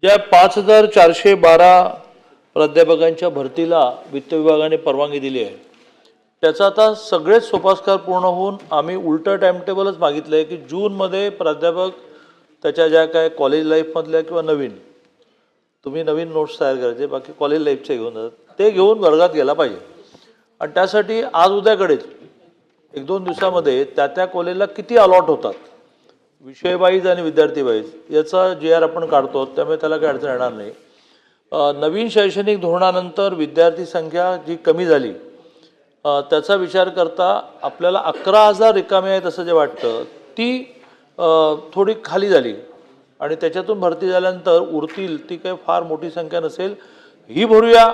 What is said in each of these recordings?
ज्या 5412 प्राध्यापकांच्या भरतीला वित्त विभागाने परवानगी दिली आहे त्याचा आता सगळेच सोपास्कार पूर्ण होऊन आम्ही उलटं टाइमटेबलच मागितलं आहे की जूनमध्ये प्राध्यापक त्याच्या ज्या काय कॉलेज लाईफमधल्या किंवा नवीन तुम्ही नवीन नोट्स तयार करायचे बाकी कॉलेज लाईफचे घेऊन जातात ते घेऊन वर्गात गेला पाहिजे आणि त्यासाठी आज उद्याकडेच 1-2 दिवसामध्ये त्या कॉलेजला किती अलॉट होतात विषय वाईज आणि विद्यार्थी वाईज याचा JR आपण काढतो त्यामुळे त्याला काही अडचण येणार नाही। नवीन शैक्षणिक धोरणानंतर विद्यार्थी संख्या जी कमी झाली त्याचा विचार करता आपल्याला 11,000 रिकामे आहेत असं जे वाटतं ती थोडी खाली झाली आणि त्याच्यातून भरती झाल्यानंतर उरतील ती काही फार मोठी संख्या नसेल ही भरूया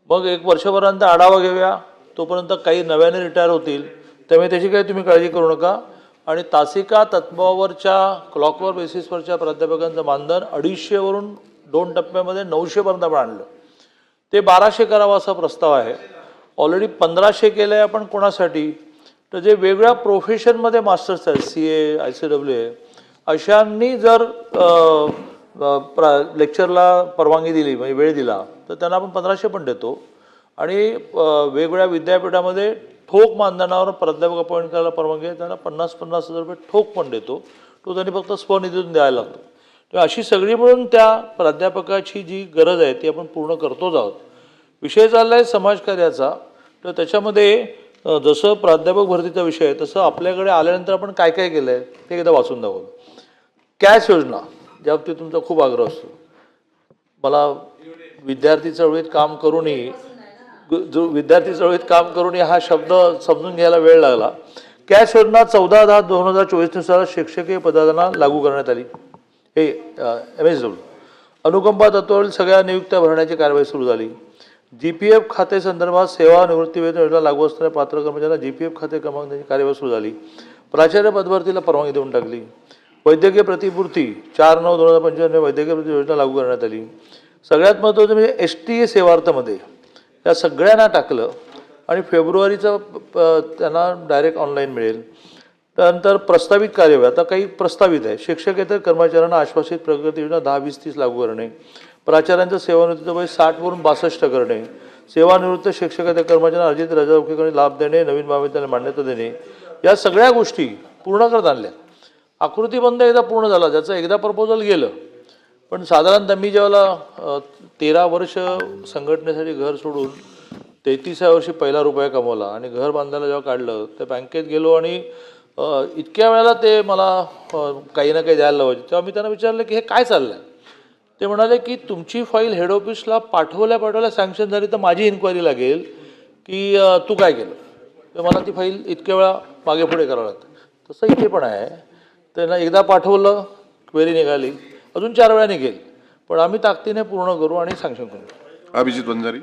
मग 1 वर्षभरानंतर आढावा घेऊया तोपर्यंत काही नव्याने रिटायर होतील त्यामुळे त्याची काही तुम्ही काळजी करू नका आणि तासिका तत्वावरच्या क्लॉकवर बेसिसवरच्या प्राध्यापकांचं मानधन 250 वरून 2 टप्प्यामध्ये 900 पर्यंत आपण आणलं ते 1200 करावं असा प्रस्ताव आहे। ऑलरेडी 1500 केलं आहे आपण कोणासाठी तर जे वेगळ्या प्रोफेशनमध्ये मास्टर्स आहेत CA ICWA अशांनी जर लेक्चरला परवानगी दिली म्हणजे वेळ दिला तर त्यांना आपण 1500 पण देतो आणि वेगवेगळ्या विद्यापीठामध्ये ठोक मानधनावर प्राध्यापक अपॉइंट करायला परवानगी आहे त्यांना 50,000 रुपये ठोक पण देतो तो त्यांनी फक्त स्वनिधीतून द्यायला लागतो तर अशी सगळी मिळून त्या प्राध्यापकाची जी गरज आहे ती आपण पूर्ण करतोच आहोत। विषय चालला आहे समाजकार्याचा तर त्याच्यामध्ये जसं प्राध्यापक भरतीचा विषय आहे तसं आपल्याकडे आल्यानंतर आपण काय काय केलं आहे ते एकदा वाचून दाखवू। कॅश योजना ज्या बाबतीत तुमचा खूप आग्रह असतो मला विद्यार्थी चळवळीत काम करूनही जो विद्यार्थी चळवळीत काम करूनही हा शब्द समजून घ्यायला वेळ लागला। कॅश योजना 14/10/2024 नुसार शिक्षकीय पदांना लागू करण्यात आली। हे MSW अनुकंपा तत्वावरील सगळ्या नियुक्त्या भरण्याची कारवाई सुरू झाली। GPF खाते संदर्भात सेवा निवृत्ती वेतन योजना लागू असणाऱ्या पात्र कर्मचाऱ्यांना GPF खाते क्रमांक देण्याची कार्यवाही सुरू झाली। प्राचार्य पदभरतीला परवानगी देऊन टाकली। वैद्यकीय प्रतिपूर्ती 4/9/2025 वैद्यकीय प्रतिपूर्ती योजना लागू करण्यात आली। सगळ्यात महत्त्वाचं म्हणजे STA सेवार्थमध्ये या सगळ्यांना टाकलं आणि फेब्रुवारीचं त्यांना डायरेक्ट ऑनलाईन मिळेल। त्यानंतर प्रस्तावित कार्यवाही आता काही प्रस्तावित आहे शिक्षकेतर कर्मचाऱ्यांना आश्वासित प्रगती योजना 10-20-30 लागू करणे प्राचार्यांचं सेवानिवृत्तीचं वय 60 वरून 62 करणे सेवानिवृत्त शिक्षकेतर कर्मचाऱ्यांना अर्जित रजा लाभ देणे नवीन महाविद्यालयाला मान्यता देणे या सगळ्या गोष्टी पूर्ण करत आणल्या। आकृतीबंध एकदा पूर्ण झाला ज्याचं एकदा प्रपोजल गेलं पण साधारणतः मी जेव्हा 13 वर्ष संघटनेसाठी घर सोडून 33व्या वर्षी पहिला रुपया कमवला आणि घर बांधायला जेव्हा काढलं तर बँकेत गेलो आणि इतक्या वेळेला ते मला काही ना काही द्यायला लावायचे तेव्हा मी त्यांना विचारलं की हे काय चाललं आहे ते म्हणाले की तुमची फाईल हेड ऑफिसला पाठवल्या सँक्शन झाली तर माझी इन्क्वायरी लागेल की तू काय केलं तर मला ती फाईल इतक्या वेळा मागे पुढे करावं लागतं तसं इथे पण आहे त्यांना एकदा पाठवलं क्वेरी निघाली अजून 4 वेळा निघेल पण आम्ही ताकदीने पूर्ण करू आणि सँक्शन करू। अभिजित वंजारी।